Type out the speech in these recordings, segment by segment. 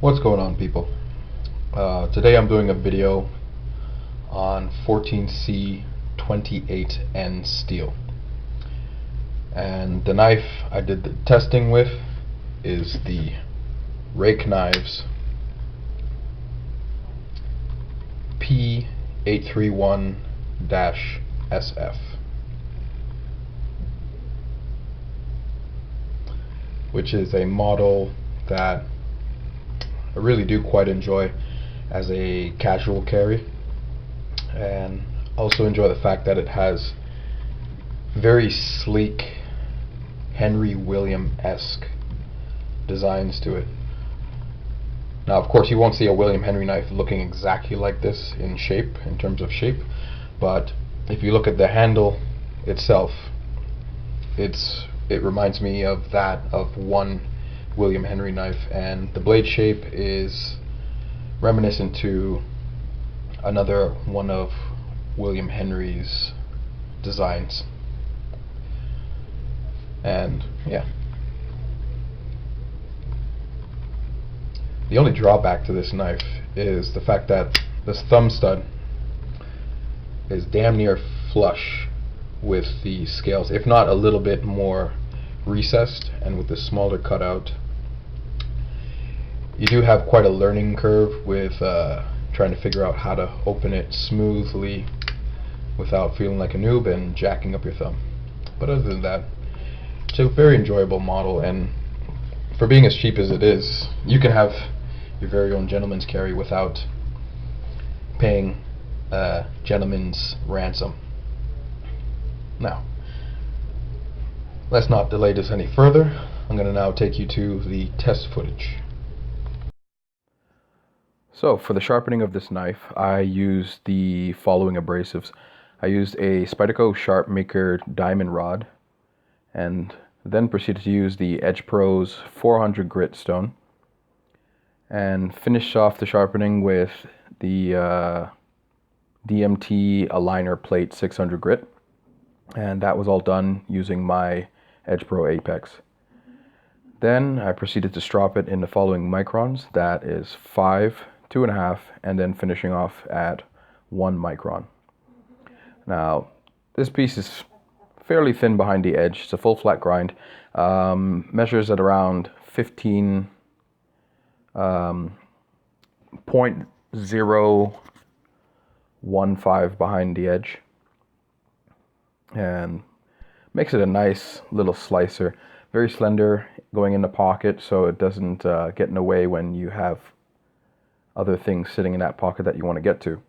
What's going on, people? Today I'm doing a video on 14C28N steel, and the knife I did the testing with is the Rake Knives P831-SF, which is a model that I really do quite enjoy as a casual carry, and also enjoy the fact that it has very sleek Henry William-esque designs to it. Now, of course, you won't see a William Henry knife looking exactly like this in terms of shape, but if you look at the handle itself, it reminds me of that of one William Henry knife, and the blade shape is reminiscent to another one of William Henry's designs. And yeah, the only drawback to this knife is the fact that this thumb stud is damn near flush with the scales, if not a little bit more recessed, and with the smaller cutout. You do have quite a learning curve with trying to figure out how to open it smoothly without feeling like a noob and jacking up your thumb. But other than that, it's a very enjoyable model, and for being as cheap as it is, you can have your very own gentleman's carry without paying a gentleman's ransom. Now, let's not delay this any further. I'm going to now take you to the test footage. So for the sharpening of this knife, I used the following abrasives. I used a Spyderco Sharpmaker diamond rod, and then proceeded to use the Edge Pro's 400 grit stone, and finished off the sharpening with the DMT aligner plate 600 grit, and that was all done using my Edge Pro Apex. Then I proceeded to strop it in the following microns, that is 5, 2.5, and then finishing off at 1 micron. Now, this piece is fairly thin behind the edge. It's a full flat grind. Measures at around 0.015 behind the edge, and makes it a nice little slicer. Very slender, going in the pocket, so it doesn't get in the way when you have other things sitting in that pocket that you want to get to.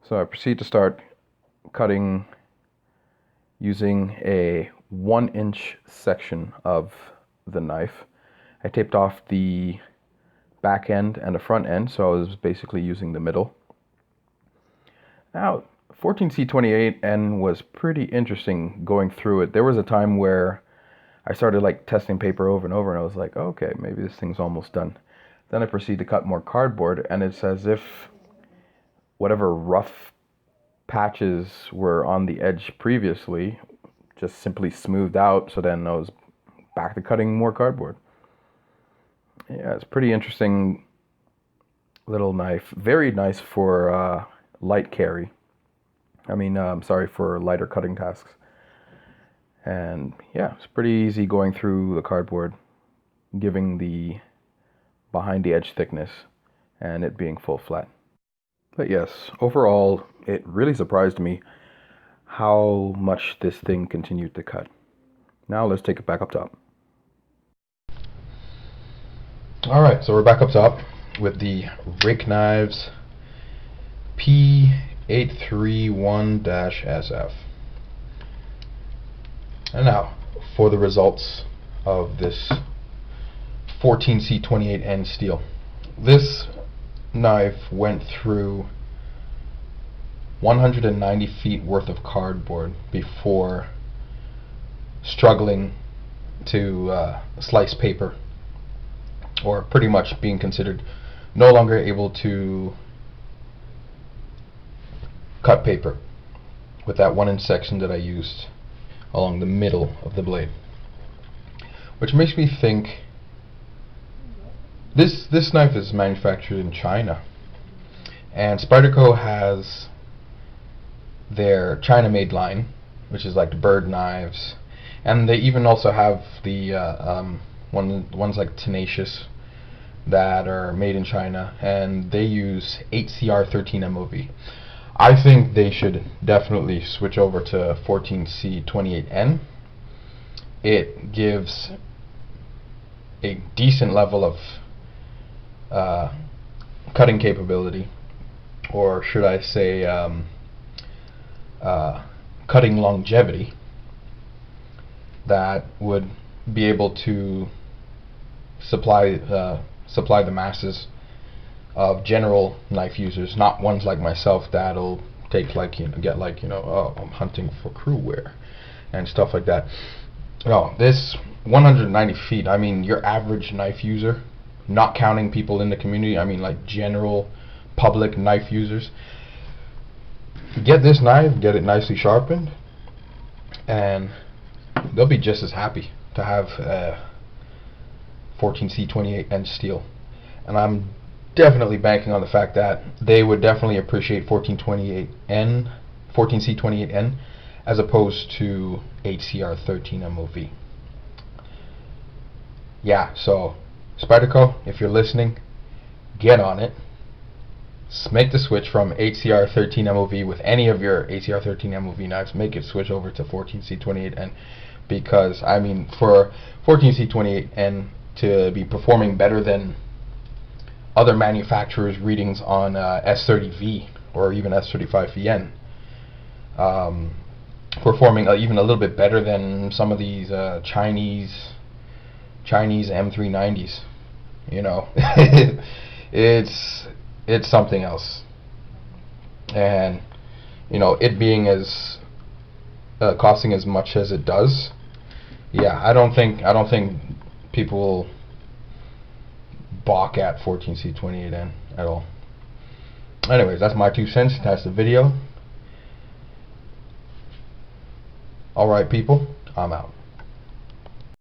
So I proceed to start cutting using a 1-inch section of the knife. I taped off the back end and the front end, so I was basically using the middle. Now, 14C28N was pretty interesting going through it. There was a time where I started testing paper over and over, and I was like, okay, maybe this thing's almost done. Then I proceed to cut more cardboard, and it's as if whatever rough patches were on the edge previously just simply smoothed out, so then I was back to cutting more cardboard. Yeah, it's a pretty interesting little knife. Very nice for light carry. For lighter cutting tasks. And yeah, it's pretty easy going through the cardboard, giving the behind the edge thickness and it being full flat. But yes, overall, it really surprised me how much this thing continued to cut. Now let's take it back up top. Alright, so we're back up top with the Rake Knives P831-SF. And now, for the results of this 14C28N steel. This knife went through 190 feet worth of cardboard before struggling to slice paper, or pretty much being considered no longer able to cut paper with that 1-inch section that I used along the middle of the blade. Which makes me think This knife is manufactured in China, and Spyderco has their China-made line, which is like the bird knives, and they even also have the ones like Tenacious that are made in China, and they use 8CR13 MOV. I think they should definitely switch over to 14C28N. It gives a decent level of cutting capability, or should I say cutting longevity, that would be able to supply the masses of general knife users, not ones like myself that'll take oh, I'm hunting for crew wear and stuff like that. No, this 190 feet, I mean, your average knife user, not counting people in the community, I mean like general public knife users, get this knife, get it nicely sharpened, and they'll be just as happy to have 14C28N steel. And I'm definitely banking on the fact that they would definitely appreciate 14C28N as opposed to 8CR13 MOV. Yeah, so Spyderco, if you're listening, get on it. Make the switch from 8CR13 MOV with any of your 8CR13 MOV knives. Make it switch over to 14C28N, because I mean, for 14C28N to be performing better than other manufacturers' readings on S30V or even S35VN, performing even a little bit better than some of these Chinese M390s. You know, it's something else. And you know, it being as costing as much as it does, yeah, I don't think people will balk at 14C28N at all. Anyways, that's my 2 cents. That's the video. Alright people, I'm out.